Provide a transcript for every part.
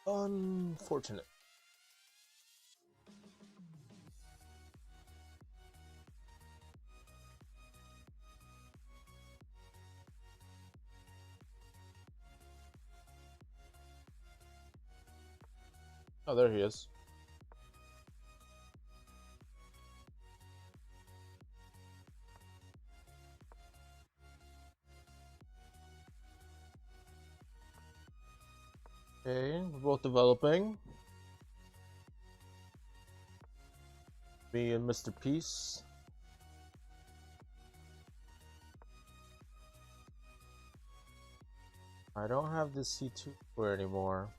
Unfortunate. Oh, there he is. Okay, we're both developing. Me and Mr. Peace. I don't have the C2 square anymore.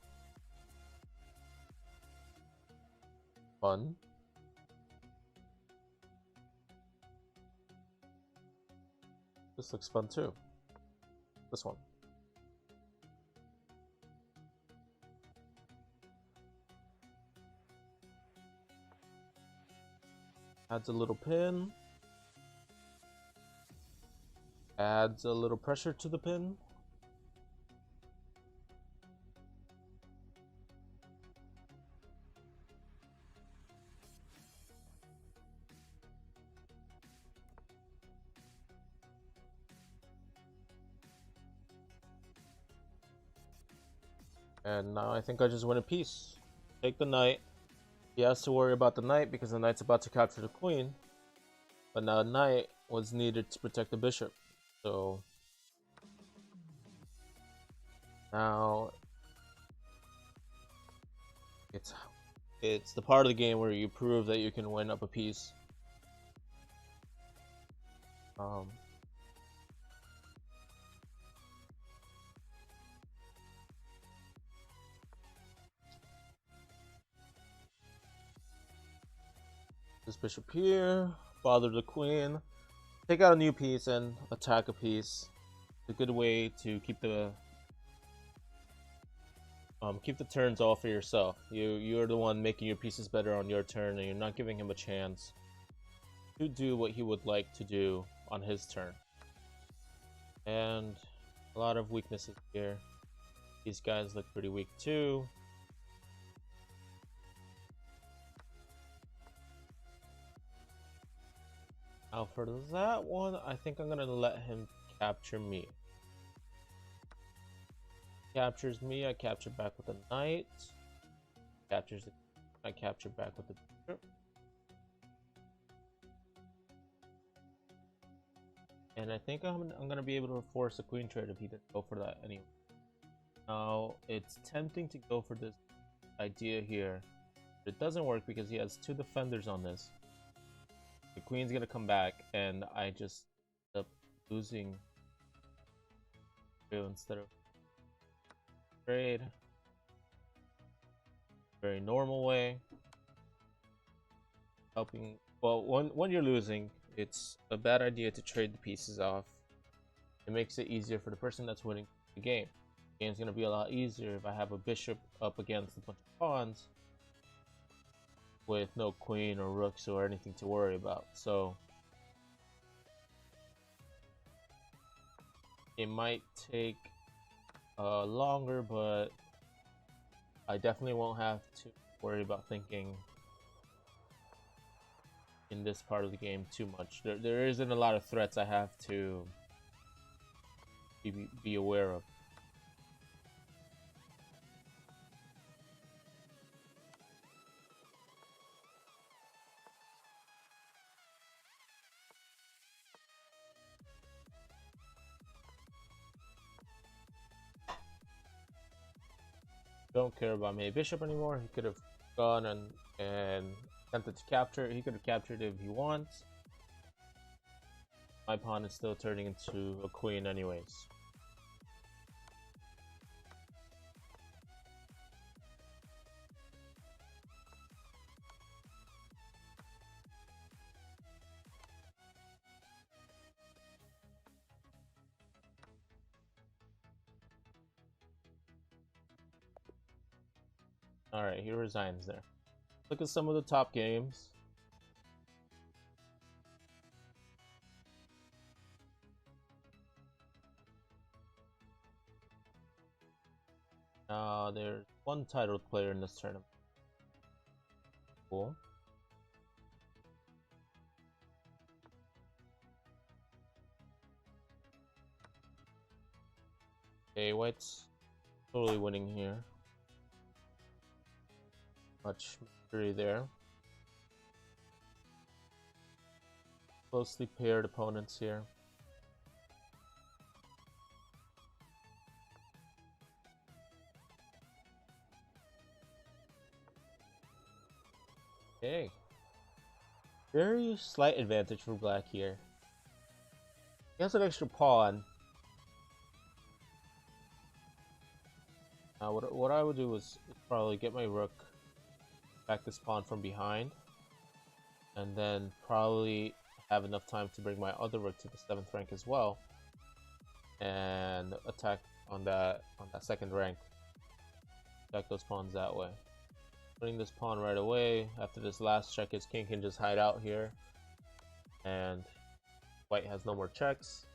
Fun. This looks fun too. This one. Adds a little pin. Adds a little pressure to the pin. And now I think I just win a piece. Take the knight. He has to worry about the knight because the knight's about to capture the queen. But now the knight was needed to protect the bishop. So now it's the part of the game where you prove that you can win up a piece. This bishop here, bother the queen, take out a new piece and attack a piece. It's a good way to keep the turns off for yourself. You're the one making your pieces better on your turn, and you're not giving him a chance to do what he would like to do on his turn. And a lot of weaknesses here. These guys look pretty weak too. Now for that one, I think I'm gonna let him capture me. Captures me, I capture back with a knight. Captures the, I capture back with the bishop. And I think I'm gonna be able to force a queen trade if he didn't go for that anyway. Now it's tempting to go for this idea here, but it doesn't work because he has two defenders on this. The queen's gonna come back, and I just end up losing instead of trade. Very normal way. Helping. Well, when you're losing, it's a bad idea to trade the pieces off. It makes it easier for the person that's winning the game. The game's gonna be a lot easier if I have a bishop up against a bunch of pawns with no queen or rooks or anything to worry about. So it might take longer, but I definitely won't have to worry about thinking in this part of the game too much. There isn't a lot of threats I have to be aware of. Don't care about my bishop anymore. He could have gone and attempted to capture. He could have captured if he wants. My pawn is still turning into a queen anyways. Alright, he resigns there. Look at some of the top games. There's one titled player in this tournament. Cool. Okay, White's totally winning here. Much victory there. Closely paired opponents here. Okay. Very slight advantage for Black here. He has an extra pawn. What I would do is probably get my rook back this pawn from behind, and then probably have enough time to bring my other rook to the 7th rank as well, and attack on that second rank. Attack those pawns that way. Putting this pawn right away. After this last check, his king can just hide out here, and White has no more checks.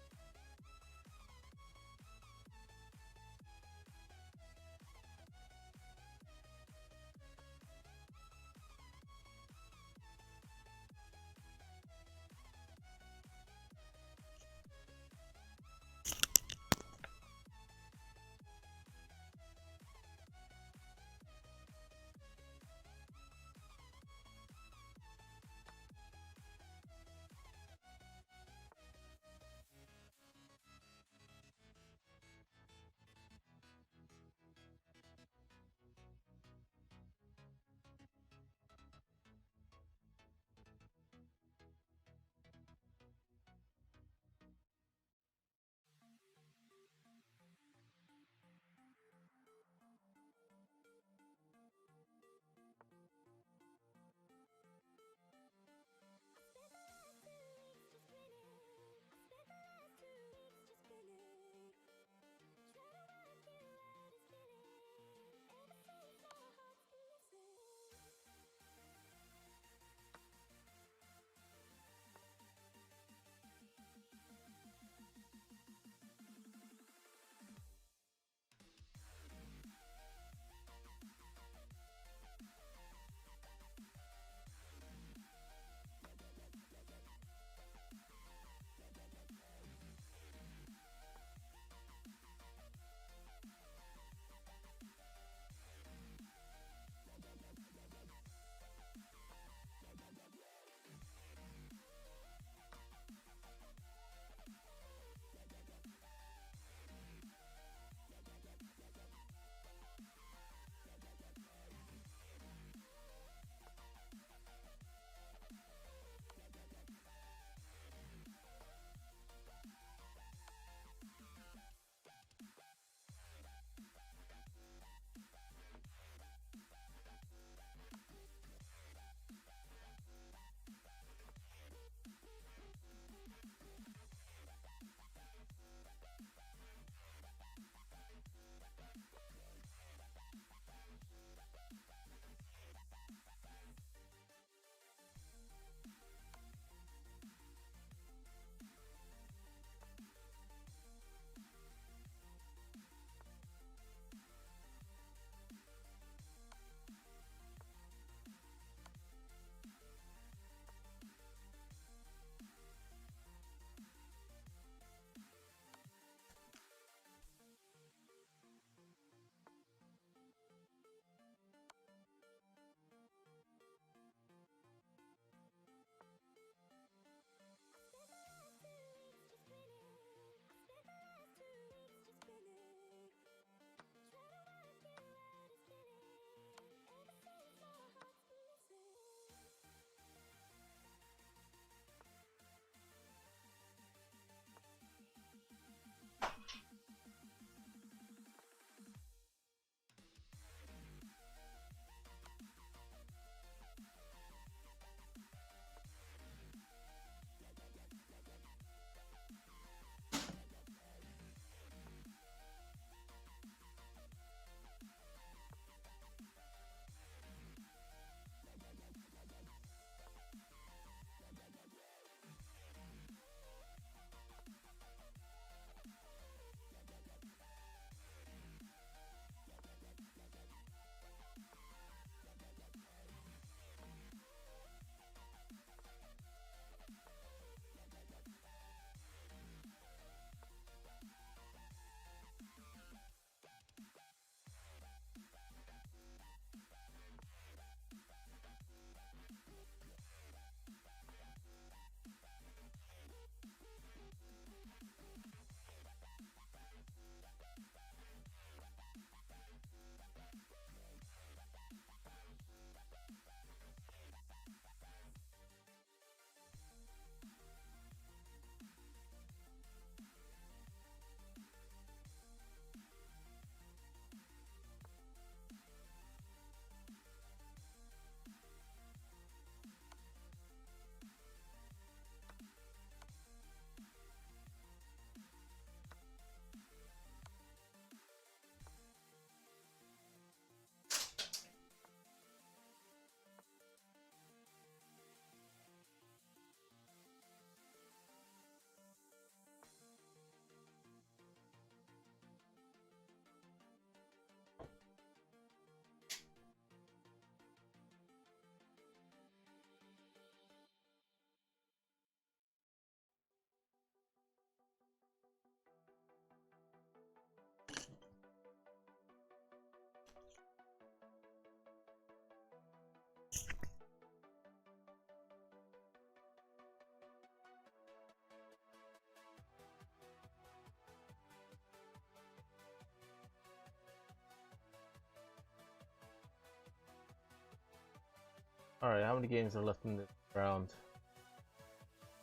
Alright, how many games are left in this round?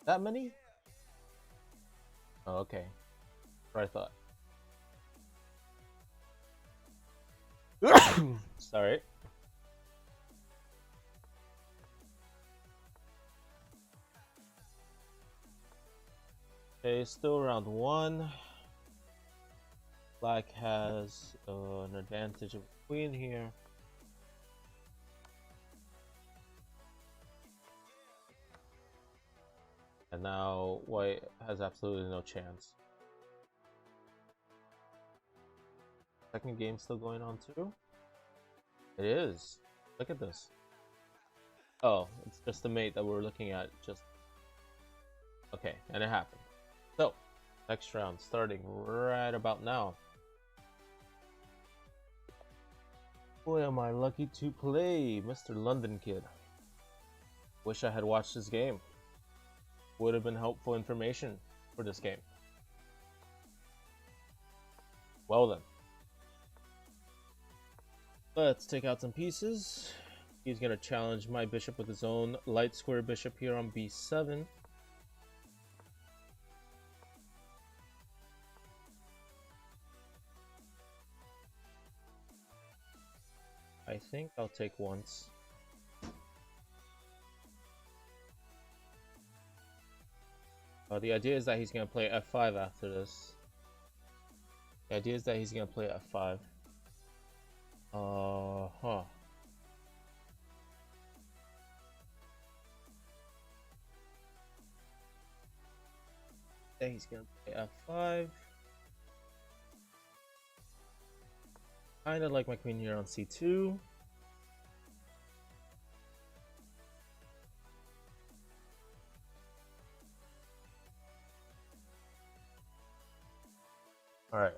That many? Oh, okay. That's what I thought. Sorry. Okay, still round 1. Black has an advantage of queen here. And now white has absolutely no chance. Second game still going on too? It is. Look at this. Oh, it's just the mate that we're looking at. Just okay, and it happened. So, next round starting right about now. Boy, am I lucky to play Mr. London Kid. Wish I had watched this game. Would have been helpful information for this game. Well then. Let's take out some pieces. He's going to challenge my bishop with his own light square bishop here on b7. I think I'll take once. The idea is that he's going to play f5 after this. The idea is that he's going to play f5. Then he's going to play f5. Kind of like my queen here on c2. Alright.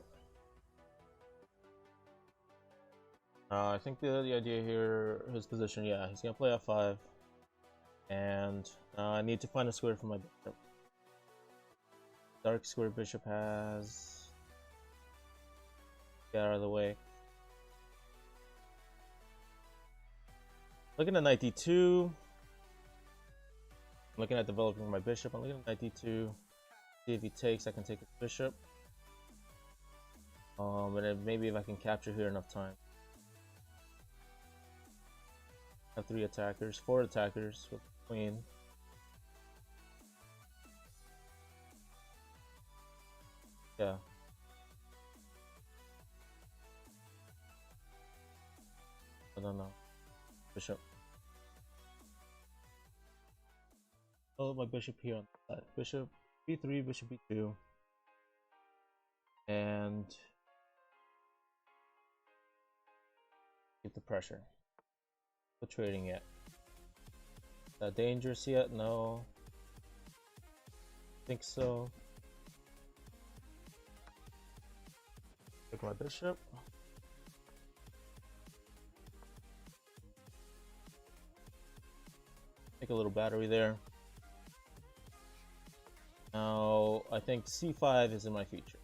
I think the idea here, his position, yeah, he's going to play f5. And I need to find a square for my bishop. Dark square bishop has... Get out of the way. Looking at knight d2. I'm looking at developing my bishop. I'm looking at knight d2. See if he takes, I can take his bishop. And then maybe if I can capture here enough time. I have 3 attackers, 4 attackers with the queen. Yeah. I don't know. Bishop. Oh, my bishop here on the side. Bishop b3, bishop b2. And keep the pressure. No trading yet. Is that dangerous yet? No. Think so. Take my bishop. Take a little battery there. Now, I think c5 is in my future.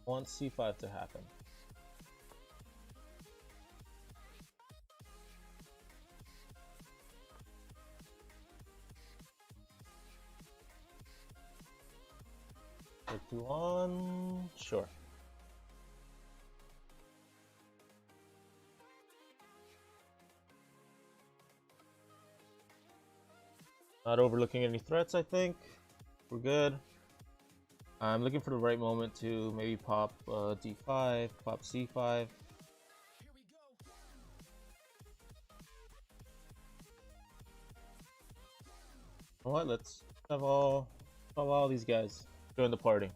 I want c5 to happen. Take 2 on. Sure. Not overlooking any threats, I think. We're good. I'm looking for the right moment to maybe pop d5, pop c5. You know what? Let's have all these guys join the party.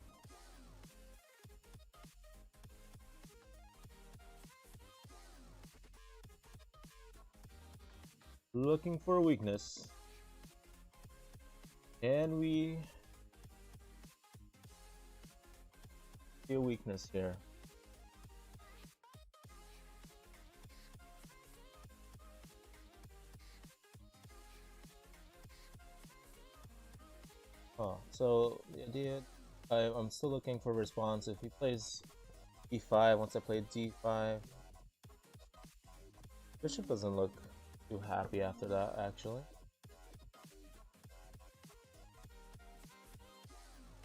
Looking for a weakness. Can we see a weakness here? Oh, so the idea, I'm still looking for a response. If he plays e5, once I play d5, bishop doesn't look too happy after that, actually.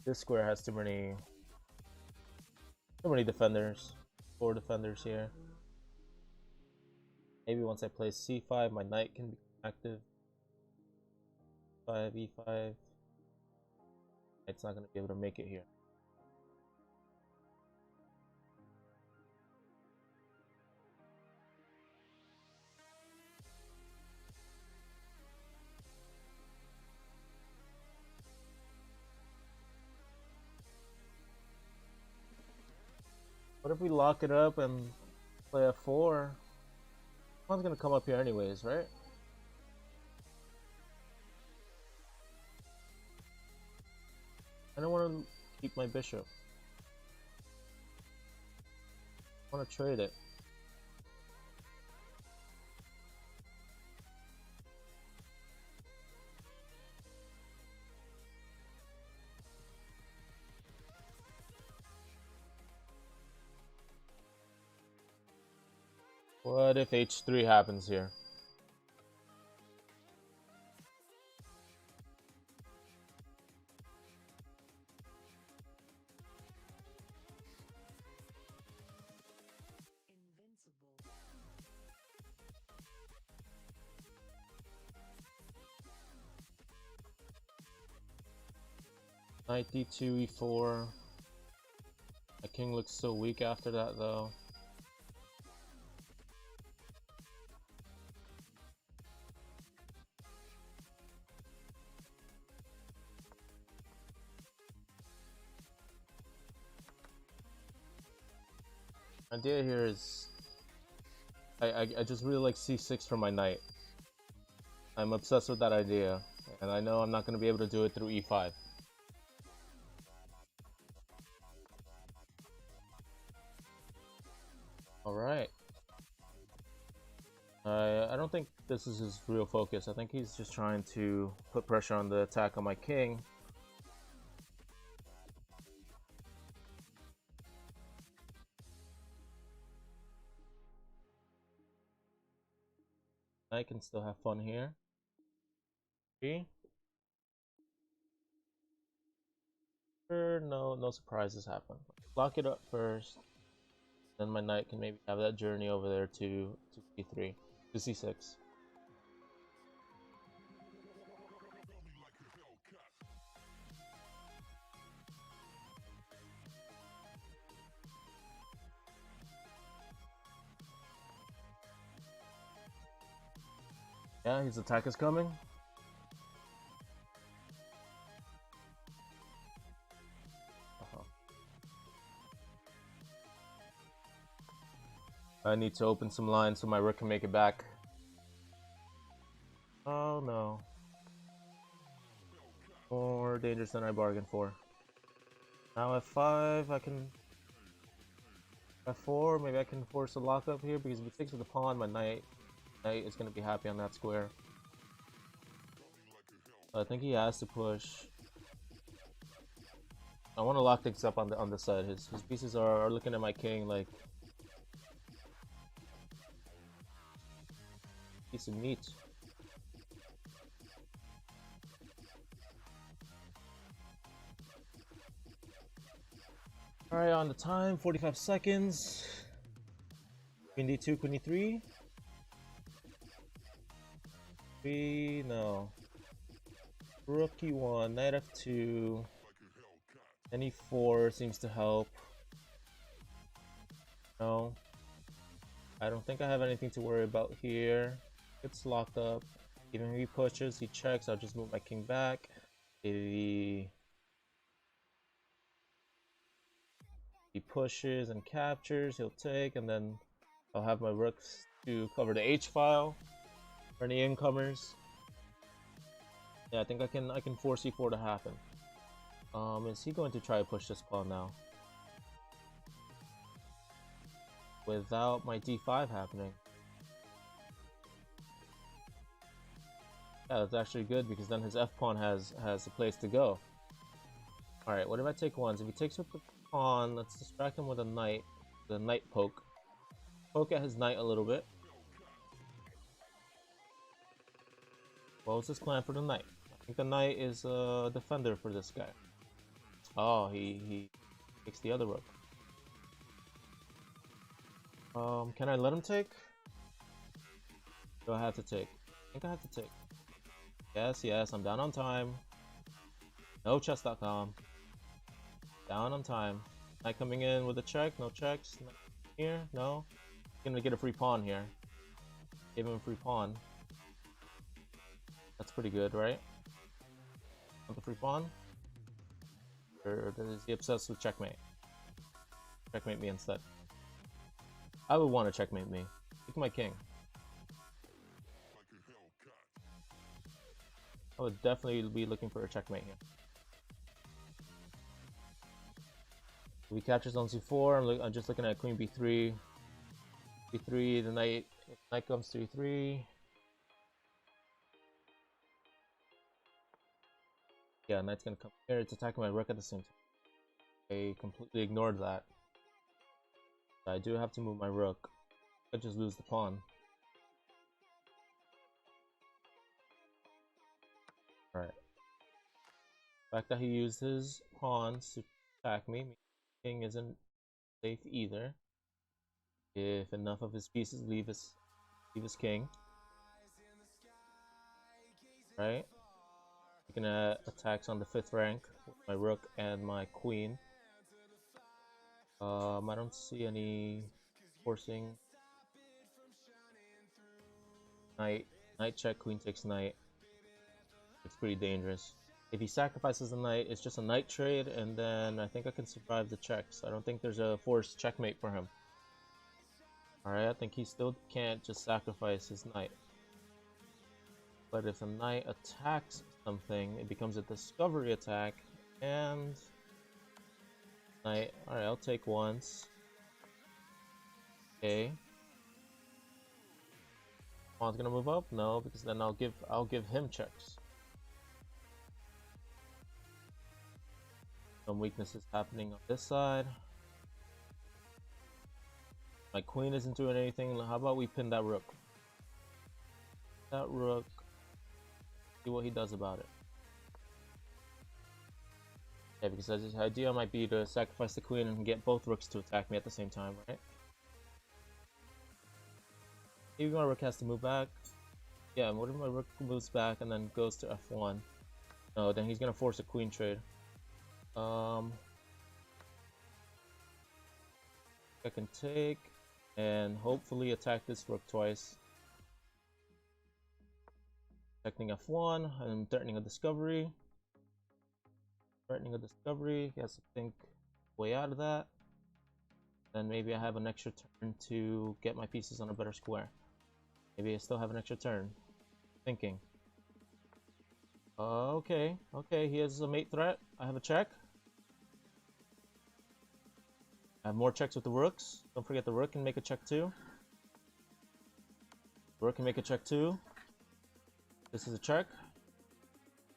This square has too many defenders. 4 defenders here. Maybe once I play c5, my knight can be active. 5 e5. It's not going to be able to make it here. What if we lock it up and play f4? Pawn's gonna come up here anyways, right? I don't want to keep my bishop. I want to trade it. What if h3 happens here? Knight d2, e4. My king looks so weak after that, though. Idea here is I just really like c6 for my knight. I'm obsessed with that idea, and I know I'm not going to be able to do it through e5. Alright. I don't think this is his real focus. I think he's just trying to put pressure on the attack on my king. I can still have fun here. Sure, no surprises happen. Lock it up first. Then my knight can maybe have that journey over there to c3, to c6. Yeah, his attack is coming. I need to open some lines so my rook can make it back. Oh no. More dangerous than I bargained for. Now f5, I can... f4, maybe I can force a lockup here, because if he takes with the pawn, my knight is going to be happy on that square. So I think he has to push. I want to lock things up on the side. His pieces are looking at my king like piece of meat. Alright, on the time, 45 seconds. Queen d2, queen e3. 3, no. Rook e1, knight f2. And e4 seems to help. No. I don't think I have anything to worry about here. It's locked up. Even if he pushes, he checks, I'll just move my king back. If he pushes and captures, he'll take, and then I'll have my rooks to cover the H file for any incomers. Yeah, I think I can force e4 to happen. Is he going to try to push this pawn now? Without my d5 happening. Yeah, that's actually good because then his f-pawn has a place to go. Alright, what if I take ones? If he takes with the pawn, let's distract him with a knight. The knight poke. Poke at his knight a little bit. What was his plan for the knight? I think the knight is a defender for this guy. Oh, he takes the other rook. Can I let him take? Do I have to take? I think I have to take. Yes, yes, I'm down on time. No chess.com. Down on time. Knight coming in with a check, no checks. Here, no. Gonna get a free pawn here. Gave him a free pawn. That's pretty good, right? Want the free pawn? Or is he obsessed with checkmate? Checkmate me instead. I would want to checkmate me. Take my king. I would definitely be looking for a checkmate here. If he catches on c4, I'm just looking at queen b3. b3, the knight comes 3-3. Yeah, knight's gonna come here. It's attacking my rook at the same time. I completely ignored that. I do have to move my rook. I just lose the pawn. Alright. The fact that he used his pawns to attack me, king isn't safe either. If enough of his pieces leave his king. Right? Making attacks on the 5th rank with my rook and my queen. I don't see any forcing. Knight check, queen takes knight. It's pretty dangerous. If he sacrifices the knight, it's just a knight trade, and then I think I can survive the checks. I don't think there's a forced checkmate for him. Alright, I think he still can't just sacrifice his knight. But if the knight attacks something, it becomes a discovery attack, and knight. Alright, I'll take once. Okay. Pawn's gonna move up? No, because then I'll give him checks. Some weaknesses happening on this side. My queen isn't doing anything. How about we pin that rook? That rook. See what he does about it. Yeah, because his idea might be to sacrifice the queen and get both rooks to attack me at the same time, right? Maybe my rook has to move back. Yeah, what if my rook moves back and then goes to f1? No, then he's gonna force a queen trade. I can take and hopefully attack this rook twice. Protecting f1 and threatening a discovery. Threatening a discovery. He has to think way out of that. Then maybe I have an extra turn to get my pieces on a better square. Maybe I still have an extra turn. Thinking. Okay, he has a mate threat. I have a check. I have more checks with the rooks. Don't forget the rook can make a check too. The rook can make a check too. This is a check.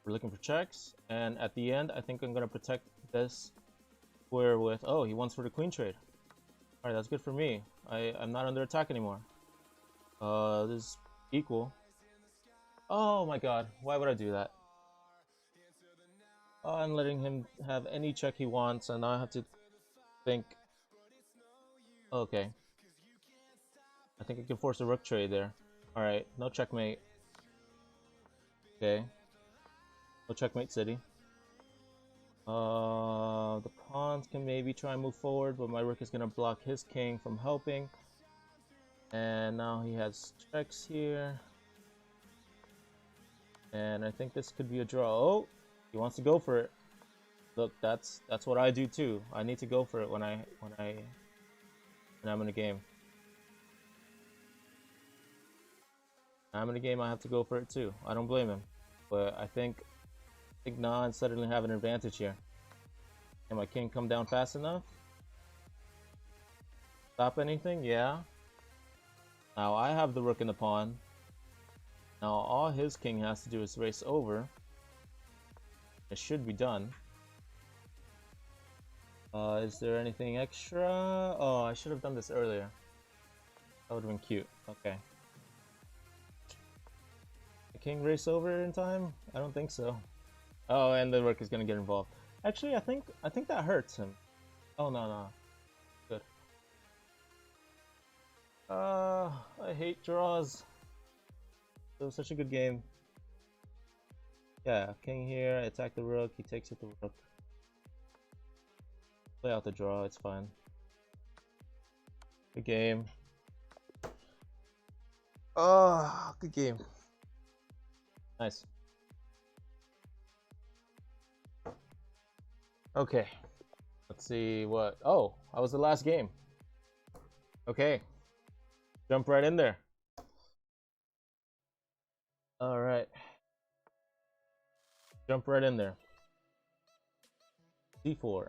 We're looking for checks. And at the end, I think I'm going to protect this square with... Oh, he wants for the queen trade. Alright, that's good for me. I'm not under attack anymore. This is equal. Oh my god, why would I do that? Oh, I'm letting him have any check he wants, and now I have to think... Okay. I think I can force a rook trade there. Alright, no checkmate. Okay. No checkmate city. The pawns can maybe try and move forward, but my rook is gonna block his king from helping. And now he has checks here. And I think this could be a draw. Oh, he wants to go for it. Look, that's what I do too. I need to go for it when I'm in a game. I'm in a game, I have to go for it too. I don't blame him. But I think Nan suddenly have an advantage here. Can my king come down fast enough? Stop anything? Yeah. Now I have the rook and the pawn. Now all his king has to do is race over. It should be done. Is there anything extra? Oh, I should have done this earlier. That would have been cute. Okay. I king race over in time? I don't think so. Oh, and the rook is gonna get involved. Actually, I think that hurts him. Oh no. Good. I hate draws. It was such a good game. Yeah, king here, attack the rook, he takes with the rook. Play out the draw, it's fine. Good game. Oh, good game. Nice. Okay. Let's see what... Oh, that was the last game. Okay. Jump right in there. Alright. Jump right in there. D4.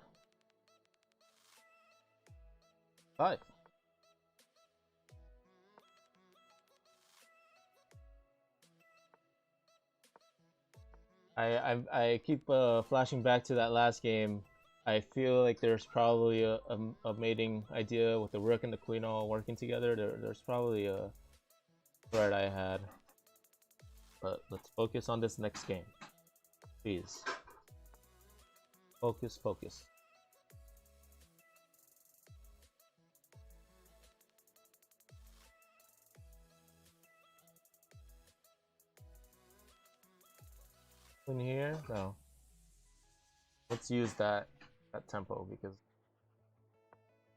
5. I keep flashing back to that last game. I feel like there's probably a mating idea with the rook and the queen all working together. There's probably a threat I had. But let's focus on this next game. Please. Focus, focus. Queen here? No. Let's use that tempo, because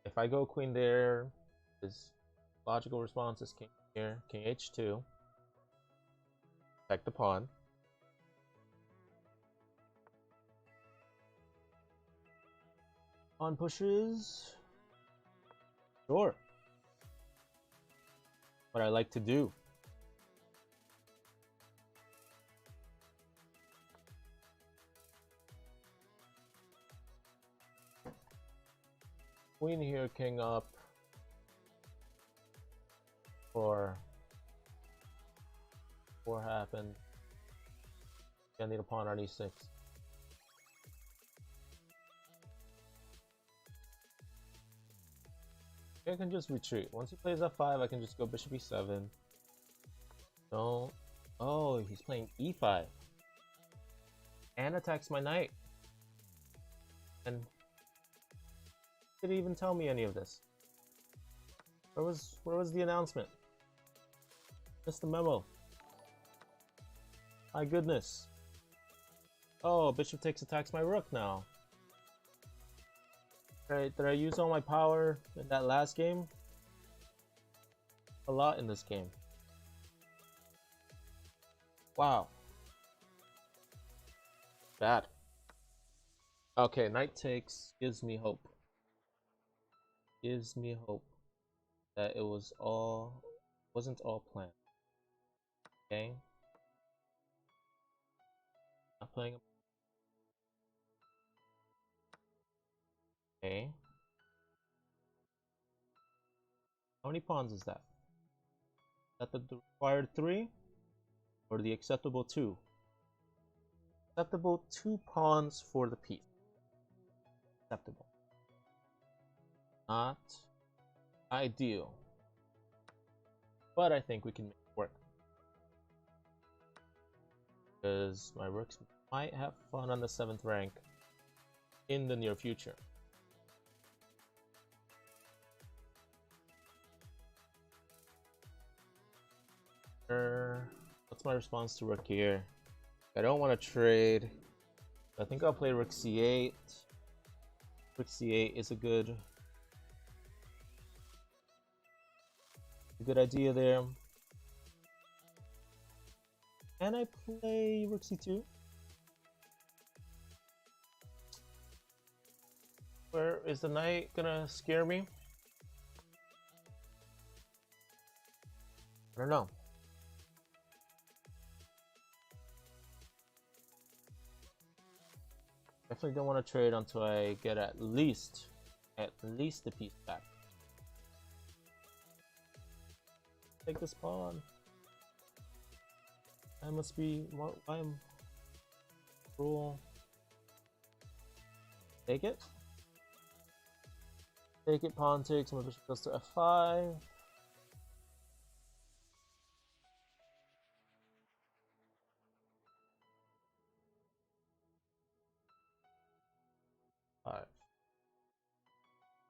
if I go queen there, his logical response is king here, king h2. Protect the pawn. Pawn pushes. Sure. What I like to do. Queen here, king up. Four happened. I need a pawn on e6. I can just retreat. Once he plays f5, I can just go bishop e7. Don't. Oh, he's playing e5. And attacks my knight. And didn't even tell me any of this. Where was the announcement? Missed the memo. My goodness. Oh, bishop takes attacks my rook now. Right, did I use all my power in that last game? A lot in this game. Wow. Bad. Okay, knight takes gives me hope. Gives me hope that it wasn't all planned. Okay. Not playing. Okay. How many pawns is that? Is that the required 3? Or the acceptable 2? Acceptable 2 pawns for the piece. Acceptable. Not ideal. But I think we can make it work. Because my rooks might have fun on the 7th rank in the near future. What's my response to rook here? I don't want to trade. I think I'll play rook c8. Rook c8 is a good idea there. Can I play rook c2? Where is the knight gonna scare me? I don't know. Definitely don't want to trade until I get at least the piece back. Take this pawn. I must be. I'm cruel. Take it. Take it. Pawn takes. My bishop goes to f5.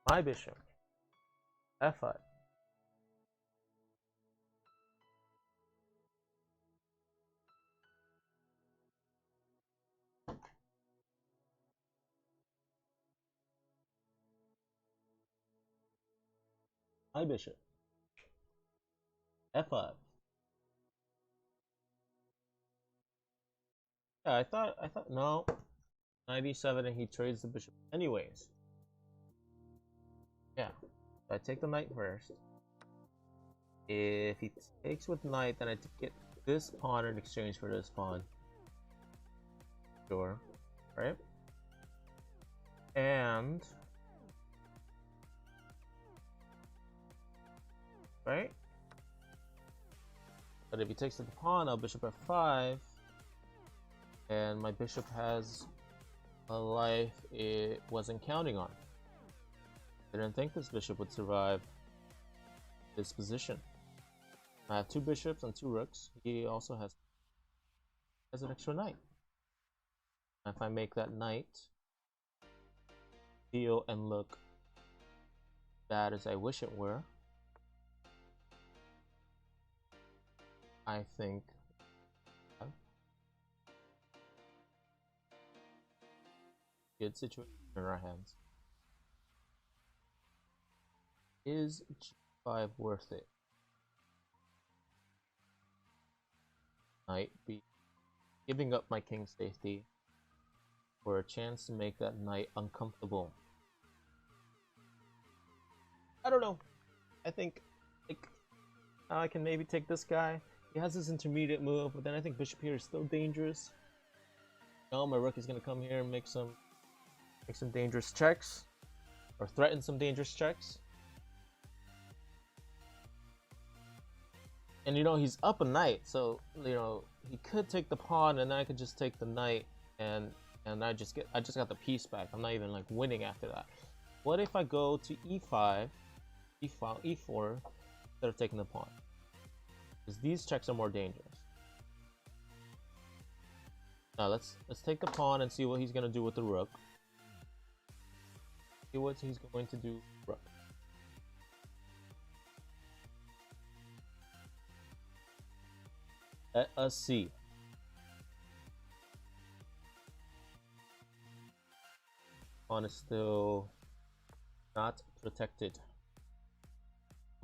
My bishop. F5. My bishop. F5. Yeah, I thought, no. 97 and he trades the bishop anyways. Yeah, so I take the knight first. If he takes with knight, then I get this pawn in exchange for this pawn. Sure, right? And right? But if he takes the pawn, I'll bishop f5, and my bishop has a life it wasn't counting on. I didn't think this bishop would survive this position. I have two bishops and two rooks. He also has an extra knight. If I make that knight feel and look bad as I wish it were, I think good situation in our hands. Is g5 worth it? Knight b, giving up my king's safety for a chance to make that knight uncomfortable. I don't know. I think like I can maybe take this guy. He has this intermediate move, but then I think bishop here is still dangerous. No, my rook is gonna come here and make some dangerous checks, or threaten some dangerous checks. And you know he's up a knight, so you know he could take the pawn, and then I could just take the knight, and I just got the piece back. I'm not even like winning after that. What if I go to e5, e4 instead of taking the pawn? Because these checks are more dangerous. Now let's take the pawn and see what he's gonna do with the rook. See what he's going to do. Rook. Let us see. Pawn is still not protected.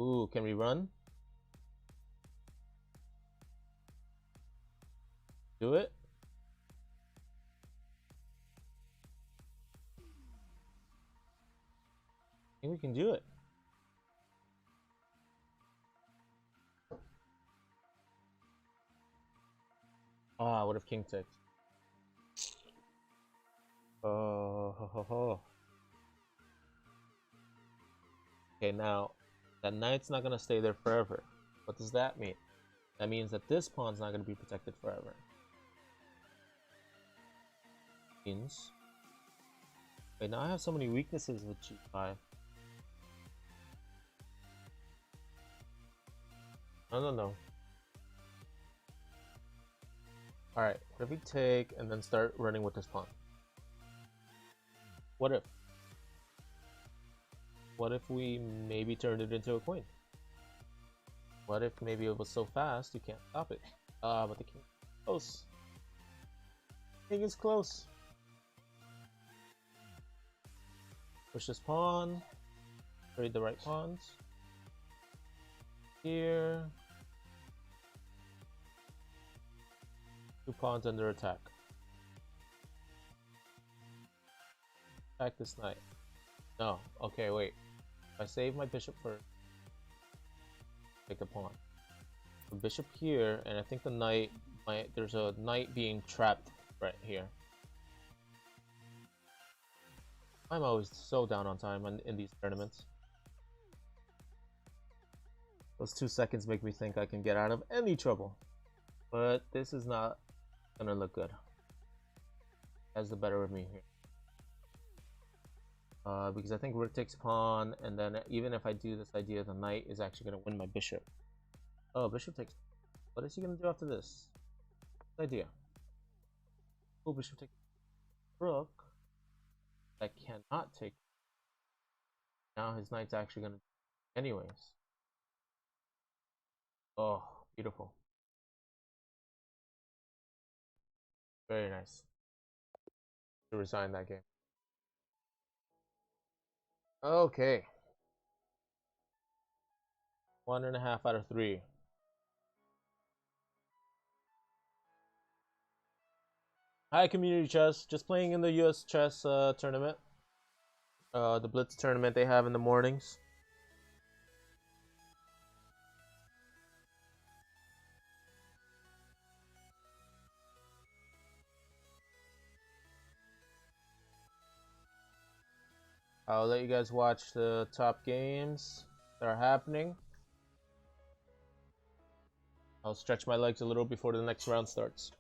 Ooh, can we run? Do it? I think we can do it. Ah, what if king takes? Oh, ho, ho, ho. Okay, now that knight's not gonna stay there forever. What does that mean? That means that this pawn's not gonna be protected forever. Means. Wait, now I have so many weaknesses with g5. No. Alright, what if we take and then start running with this pawn? What if? What if we maybe turned it into a queen? What if maybe it was so fast you can't stop it? But the king is close. King is close. Push this pawn. Trade the right pawns. Here. Two pawns under attack. Attack this knight. No. Okay, wait. If I save my bishop first, take the pawn. The bishop here, and I think the knight there's a knight being trapped right here. I'm always so down on time in these tournaments. Those 2 seconds make me think I can get out of any trouble. But this is not gonna look good. Has the better of me here. Because I think rook takes pawn, and then even if I do this idea, the knight is actually gonna win my bishop. Oh, bishop takes. What is he gonna do after this? Good idea. Oh, bishop takes rook. I cannot take. Now his knight's actually gonna. Anyways. Oh, beautiful. Very nice. To resign that game. Okay. 1.5 out of 3. Hi, community chess. Just playing in the US chess tournament. The Blitz tournament they have in the mornings. I'll let you guys watch the top games that are happening. I'll stretch my legs a little before the next round starts.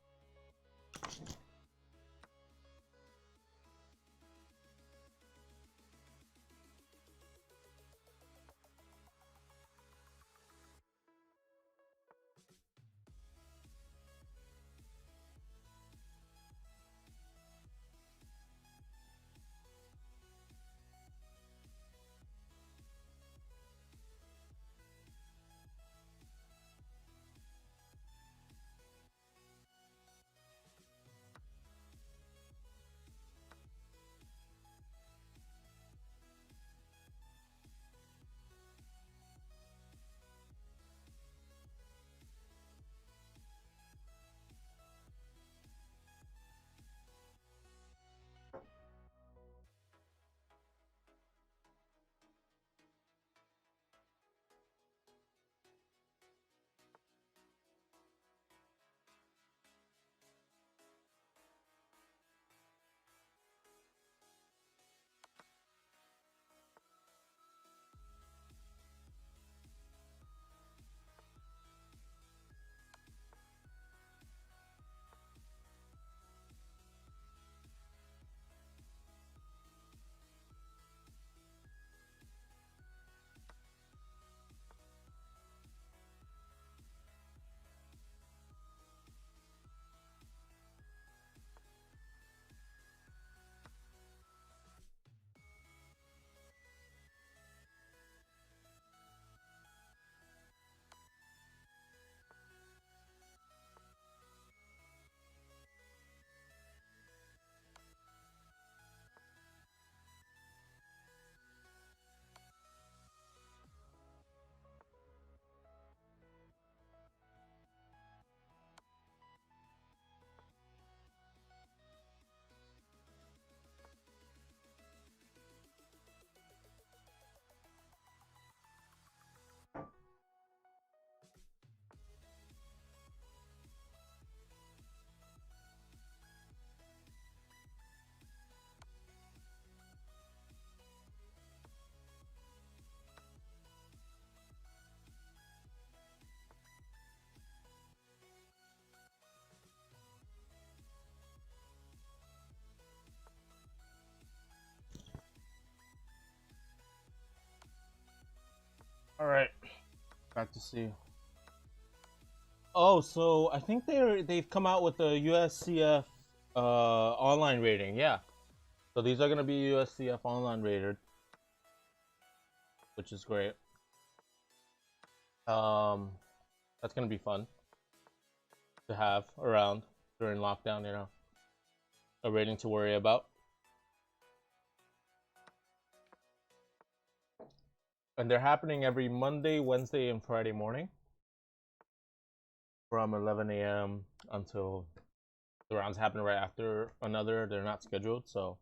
All right, back to see. Oh, so I think they've come out with the USCF online rating. Yeah, so these are gonna be USCF online rated, which is great. Um, that's gonna be fun to have around during lockdown. You know, a rating to worry about. And they're happening every Monday, Wednesday, and Friday morning from 11 a.m. until the rounds happen right after another. They're not scheduled, so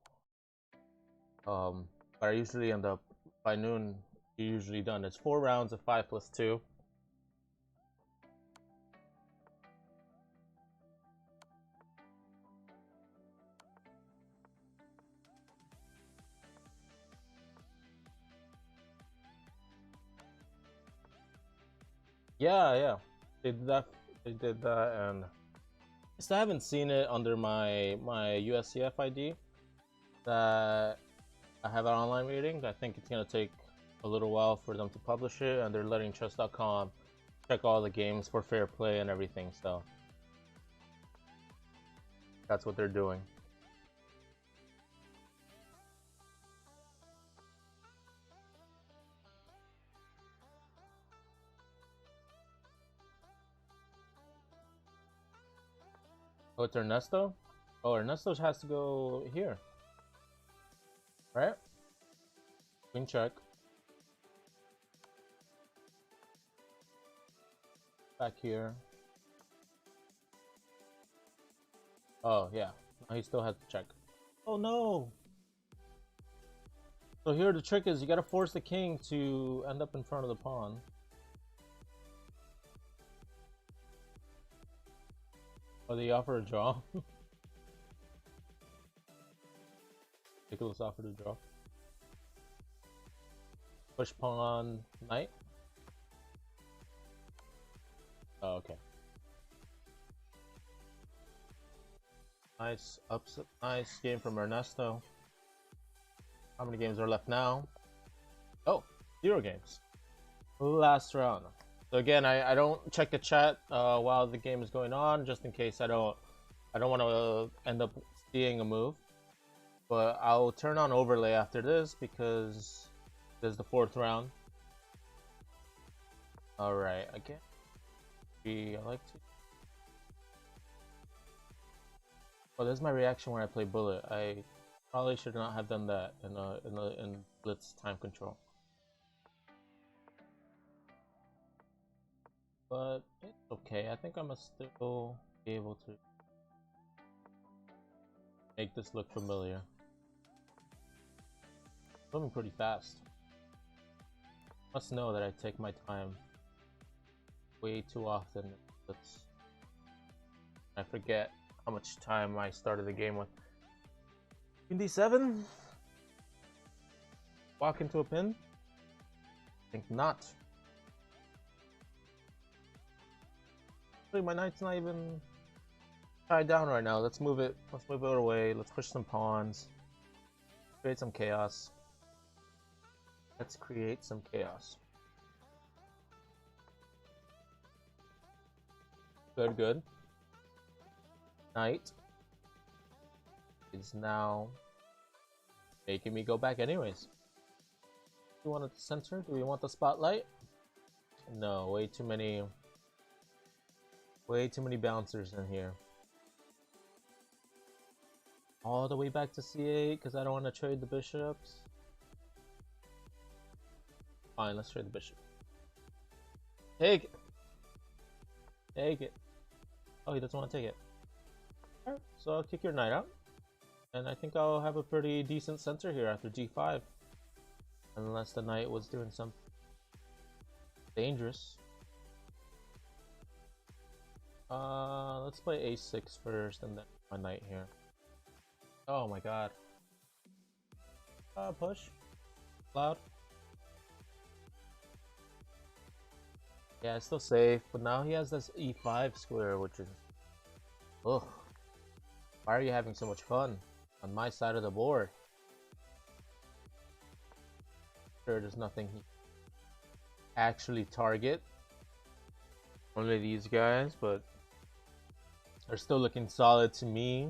but I usually end up by noon. You're usually done. It's 4 rounds of 5+2. Yeah, yeah, they did that. They did that, and I still haven't seen it under my USCF ID that I have an online rating. I think it's gonna take a little while for them to publish it, and they're letting chess.com check all the games for fair play and everything. So that's what they're doing. Oh, it's Ernesto? Oh, Ernesto has to go here. Right? Queen check. Back here. Oh, yeah. Oh, he still has to check. Oh, no! So here the trick is you gotta force the king to end up in front of the pawn. Oh, they offer a draw? Nicholas offered a draw. Push pawn knight. Oh, okay. Nice nice game from Ernesto. How many games are left now? Oh, 0 games. Last round. So again, I don't check the chat while the game is going on, just in case I don't want to end up seeing a move. But I'll turn on overlay after this because this is the 4th round. All right, again, I like to. Well, this is my reaction when I play Bullet. I probably should not have done that in Blitz time control. But it's okay. I think I'm gonna still be able to make this look familiar. Moving pretty fast. Must know that I take my time way too often. I forget how much time I started the game with. Queen d7? Walk into a pin? I think not. Actually, my knight's not even tied down right now. Let's move it. Let's move it away. Let's push some pawns. Create some chaos. Let's create some chaos. Good, good. Knight is now making me go back anyways. Do we want it to center? Do we want the spotlight? No, way too many bouncers in here. All the way back to c8 because I don't want to trade the bishops. Fine, let's trade the bishop. Take it. Take it. Oh, he doesn't want to take it. Alright, so I'll kick your knight out. And I think I'll have a pretty decent center here after g5. Unless the knight was doing something dangerous. Let's play a6 first and then my knight here. Oh my god. Push. Loud. Yeah, it's still safe, but now he has this e5 square, which is... Ugh. Why are you having so much fun on my side of the board? Sure, there's nothing he actually target. Only these guys, but they're still looking solid to me.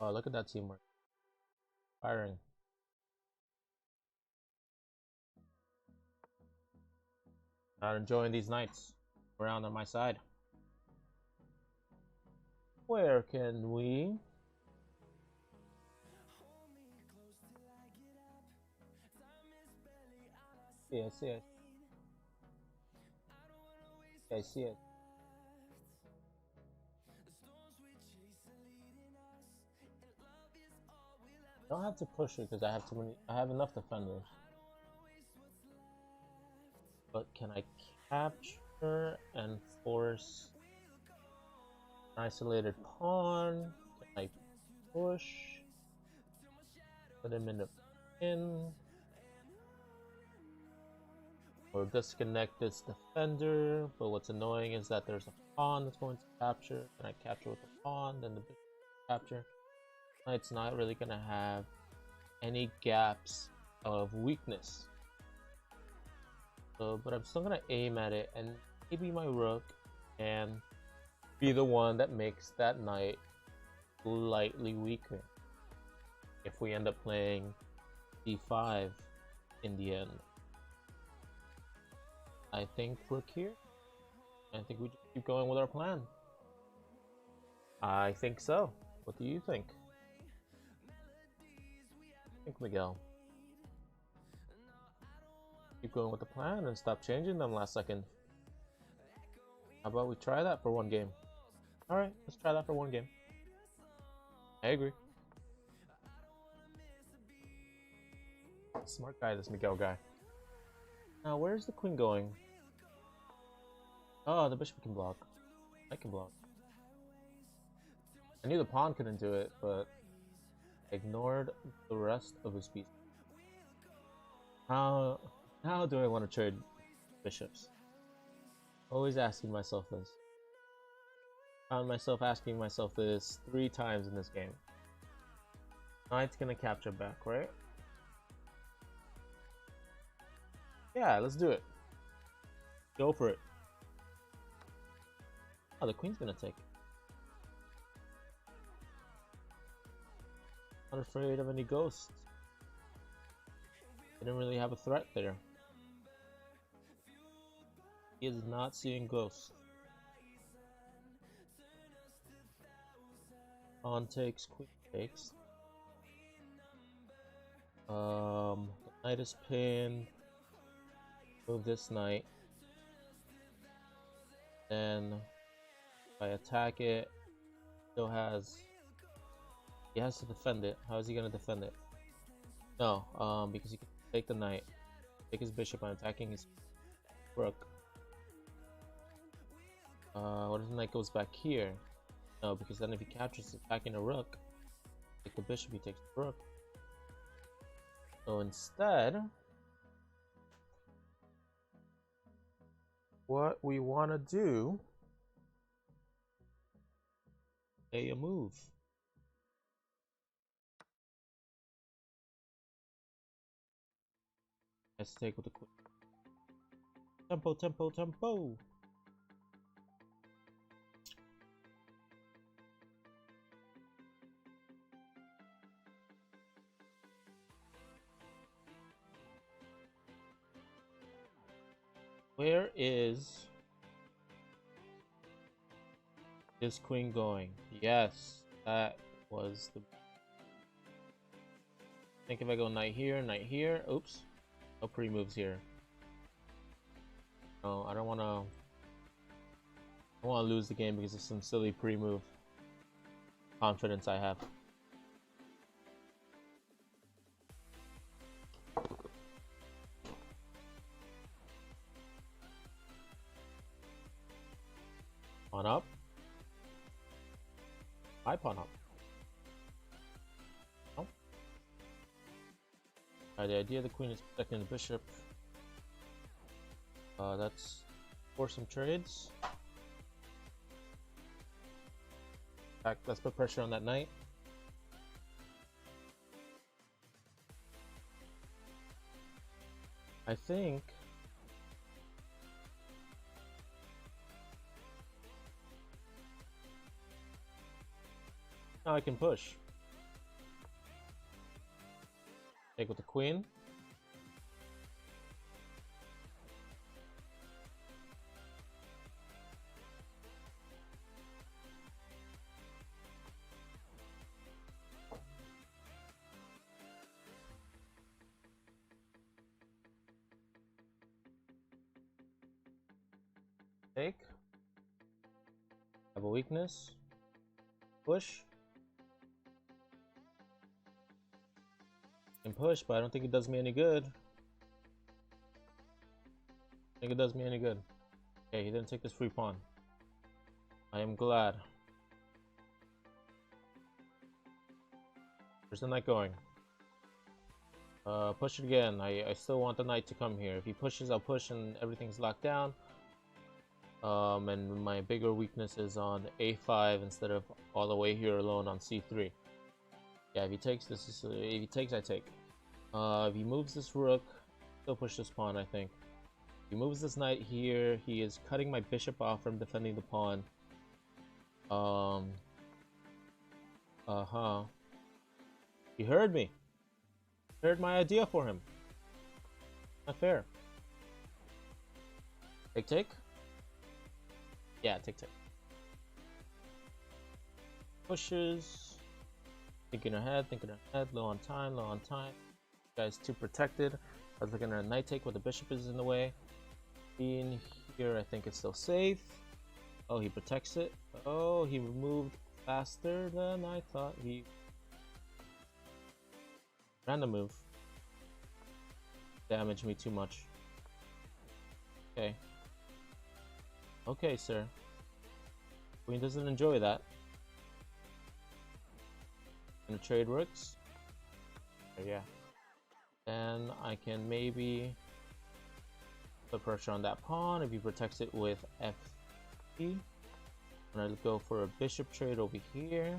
Oh, look at that teamwork. Firing. Not enjoying these knights around on my side. Where can we? Yeah, I see it. Yeah, I see it. I don't have to push it because I have too many. I have enough defenders. But can I capture and force an isolated pawn? Can I push? Put him in the pin. Or disconnect this defender. But what's annoying is that there's a pawn that's going to capture. Can I capture with the pawn? Then the bishop capture. Knight's not really gonna have any gaps of weakness. So, but I'm still gonna aim at it, and maybe my rook can be the one that makes that knight slightly weaker if we end up playing d5 in the end. I think rook here. I think we just keep going with our plan. I think so. What do you think? I think, Miguel. Keep going with the plan and stop changing them last second. How about we try that for one game? Alright, let's try that for one game. I agree. Smart guy, this Miguel guy. Now, where's the queen going? Oh, the bishop can block. I can block. I knew the pawn couldn't do it, but ignored the rest of his pieces. How do I want to trade bishops? Always asking myself this. Found myself asking myself this 3 times in this game. Knight's gonna capture back, right? Yeah, let's do it. Go for it. Oh, the queen's gonna take. Not afraid of any ghosts. Didn't really have a threat there. He is not seeing ghosts. Pawn takes, queen takes. The knight is pinned. Move this knight. Then if I attack it, still has. He has to defend it. How is he gonna defend it? No, because he can take the knight, take his bishop, and attacking his rook. What if the knight goes back here? No, because then if he captures attacking a rook, take the bishop, he takes the rook. So instead, what we want to do, a move. Let's take with the queen. Tempo, tempo, tempo. Where is this queen going? Yes, that was the. I think if I go knight here. Oops, no pre-moves here. No, I don't want to. I want to lose the game because of some silly pre-move confidence I have. Pawn up. My pawn up. Oh. The idea of the queen is protecting the bishop. That's for some trades. Back, let's put pressure on that knight. I think now I can push. Take with the queen. Take. Have a weakness. Push. Can push, but I don't think it does me any good. I think it does me any good. Okay, he didn't take this free pawn. I am glad. Where's the knight going? Push it again. I still want the knight to come here. If he pushes, I'll push and everything's locked down. And my bigger weakness is on a5 instead of all the way here alone on c3. Yeah, if he takes this, if he takes, I take. If he moves this rook, still push this pawn, I think. If he moves this knight here, he is cutting my bishop off from defending the pawn. He heard me. Heard my idea for him. Not fair. Take, take. Yeah, take. Pushes. Thinking ahead, low on time, Guy's too protected. I was looking at a knight take where the bishop is in the way. Being here, I think it's still safe. Oh, he protects it. Oh, he moved faster than I thought. He ran the move. Damaged me too much. Okay. Okay, sir. Queen doesn't enjoy that. Gonna trade rooks. Yeah. Then I can maybe put pressure on that pawn if he protects it with F3. And I'll go for a bishop trade over here.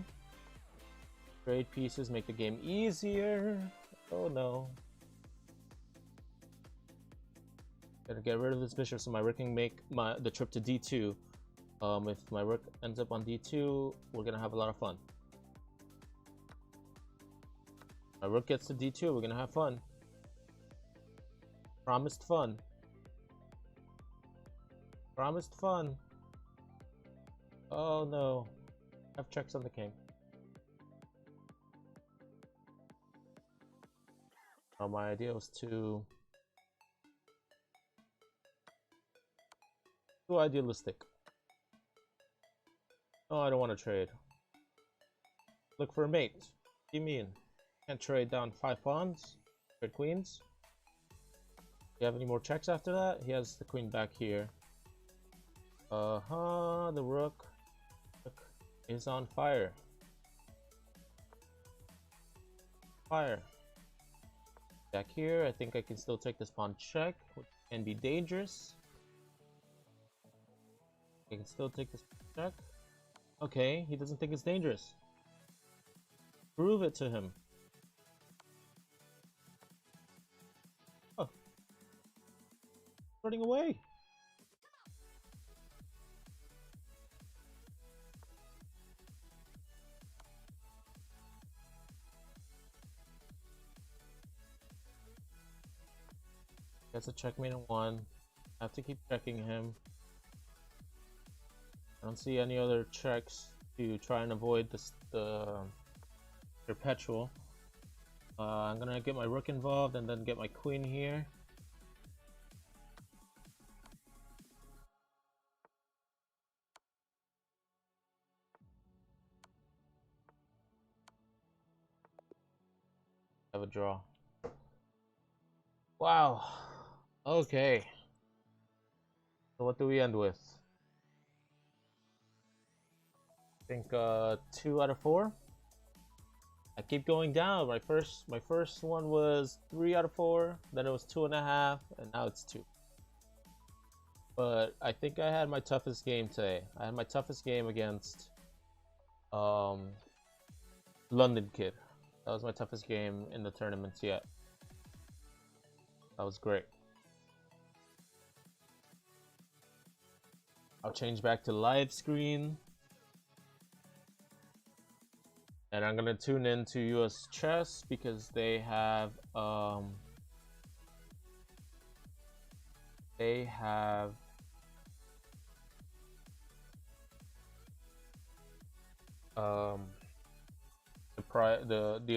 Trade pieces make the game easier. Oh no. Gotta get rid of this bishop so my rook can make the trip to D2. If my rook ends up on D2, we're gonna have a lot of fun. My rook gets to D2, we're gonna have fun. Promised fun. Promised fun. Oh no. I have checks on the king. My idea was too idealistic. Oh, I don't want to trade. Look for a mate. What do you mean? Can't trade down 5 pawns? Trade queens? Do you have any more checks after that? He has the queen back here. The rook is on fire. Fire. Back here, I think I can still take this pawn check, which can be dangerous. I can still take this check. Okay, he doesn't think it's dangerous. Prove it to him. Oh. Running away. That's a checkmate in 1. I have to keep checking him. I don't see any other checks to try and avoid the perpetual. I'm gonna get my rook involved and then get my queen here. Have a draw. Wow. Okay. So what do we end with? I think 2 out of 4. I keep going down. My first one was 3 out of 4. Then it was 2.5, and now it's 2. But I think I had my toughest game today. I had my toughest game against London Kid. That was my toughest game in the tournaments yet. That was great. I'll change back to live screen. And I'm gonna tune into US Chess because they have the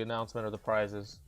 announcement of the prizes.